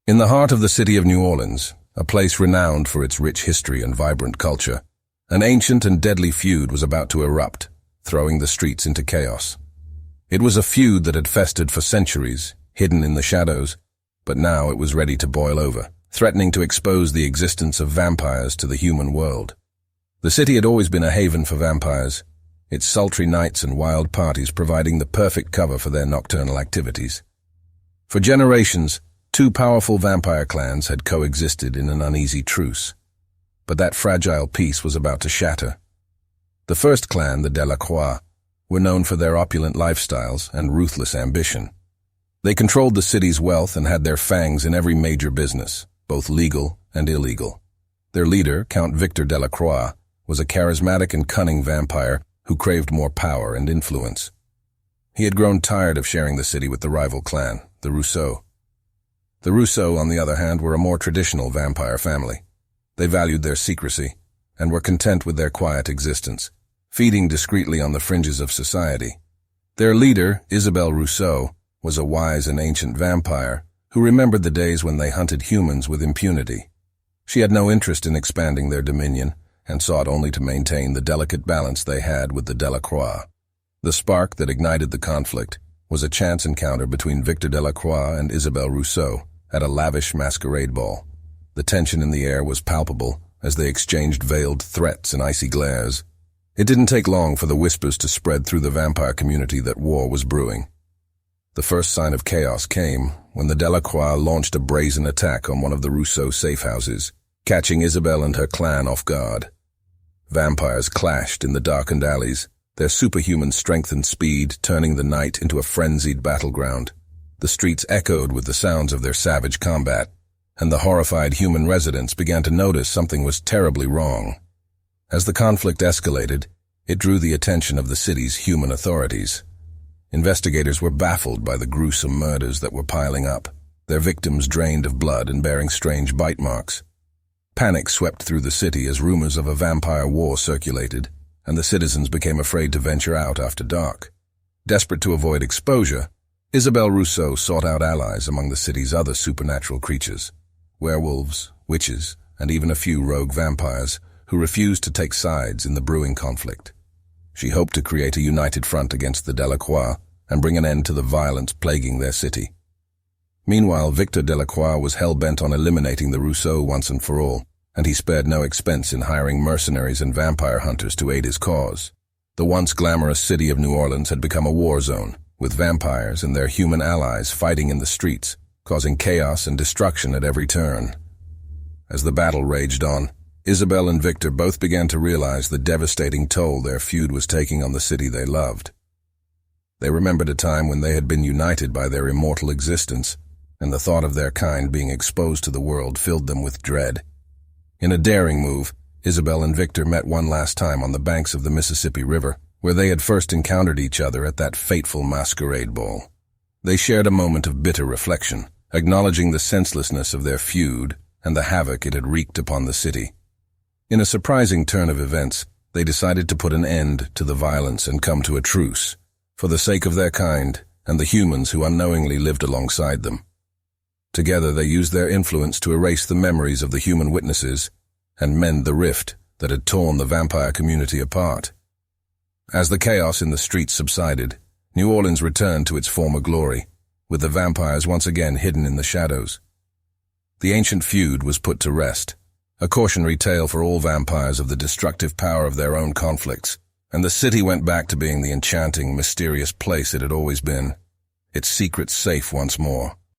In the heart of the city of New Orleans, a place renowned for its rich history and vibrant culture, an ancient and deadly feud was about to erupt, throwing the streets into chaos. It was a feud that had festered for centuries, hidden in the shadows, but now it was ready to boil over, threatening to expose the existence of vampires to the human world. The city had always been a haven for vampires, its sultry nights and wild parties providing the perfect cover for their nocturnal activities. For generations, two powerful vampire clans had coexisted in an uneasy truce. But that fragile peace was about to shatter. The first clan, the Delacroix, were known for their opulent lifestyles and ruthless ambition. They controlled the city's wealth and had their fangs in every major business, both legal and illegal. Their leader, Count Victor Delacroix, was a charismatic and cunning vampire who craved more power and influence. He had grown tired of sharing the city with the rival clan, the Rousseau. The Rousseau, on the other hand, were a more traditional vampire family. They valued their secrecy and were content with their quiet existence, feeding discreetly on the fringes of society. Their leader, Isabelle Rousseau, was a wise and ancient vampire who remembered the days when they hunted humans with impunity. She had no interest in expanding their dominion and sought only to maintain the delicate balance they had with the Delacroix. The spark that ignited the conflict was a chance encounter between Victor Delacroix and Isabelle Rousseau at a lavish masquerade ball. The tension in the air was palpable as they exchanged veiled threats and icy glares. It didn't take long for the whispers to spread through the vampire community that war was brewing. The first sign of chaos came when the Delacroix launched a brazen attack on one of the Rousseau safe houses, catching Isabelle and her clan off guard. Vampires clashed in the darkened alleys, their superhuman strength and speed turning the night into a frenzied battleground. The streets echoed with the sounds of their savage combat, and the horrified human residents began to notice something was terribly wrong. As the conflict escalated, it drew the attention of the city's human authorities. Investigators were baffled by the gruesome murders that were piling up, their victims drained of blood and bearing strange bite marks. Panic swept through the city as rumors of a vampire war circulated, and the citizens became afraid to venture out after dark. Desperate to avoid exposure, Isabelle Rousseau sought out allies among the city's other supernatural creatures, werewolves, witches, and even a few rogue vampires who refused to take sides in the brewing conflict. She hoped to create a united front against the Delacroix and bring an end to the violence plaguing their city. Meanwhile, Victor Delacroix was hell-bent on eliminating the Rousseau once and for all, and he spared no expense in hiring mercenaries and vampire hunters to aid his cause. The once glamorous city of New Orleans had become a war zone, with vampires and their human allies fighting in the streets, causing chaos and destruction at every turn. As the battle raged on, Isabelle and Victor both began to realize the devastating toll their feud was taking on the city they loved. They remembered a time when they had been united by their immortal existence, and the thought of their kind being exposed to the world filled them with dread. In a daring move, Isabelle and Victor met one last time on the banks of the Mississippi River, where they had first encountered each other at that fateful masquerade ball. They shared a moment of bitter reflection, acknowledging the senselessness of their feud and the havoc it had wreaked upon the city. In a surprising turn of events, they decided to put an end to the violence and come to a truce, for the sake of their kind and the humans who unknowingly lived alongside them. Together they used their influence to erase the memories of the human witnesses and mend the rift that had torn the vampire community apart. As the chaos in the streets subsided, New Orleans returned to its former glory, with the vampires once again hidden in the shadows. The ancient feud was put to rest, a cautionary tale for all vampires of the destructive power of their own conflicts, and the city went back to being the enchanting, mysterious place it had always been, its secrets safe once more.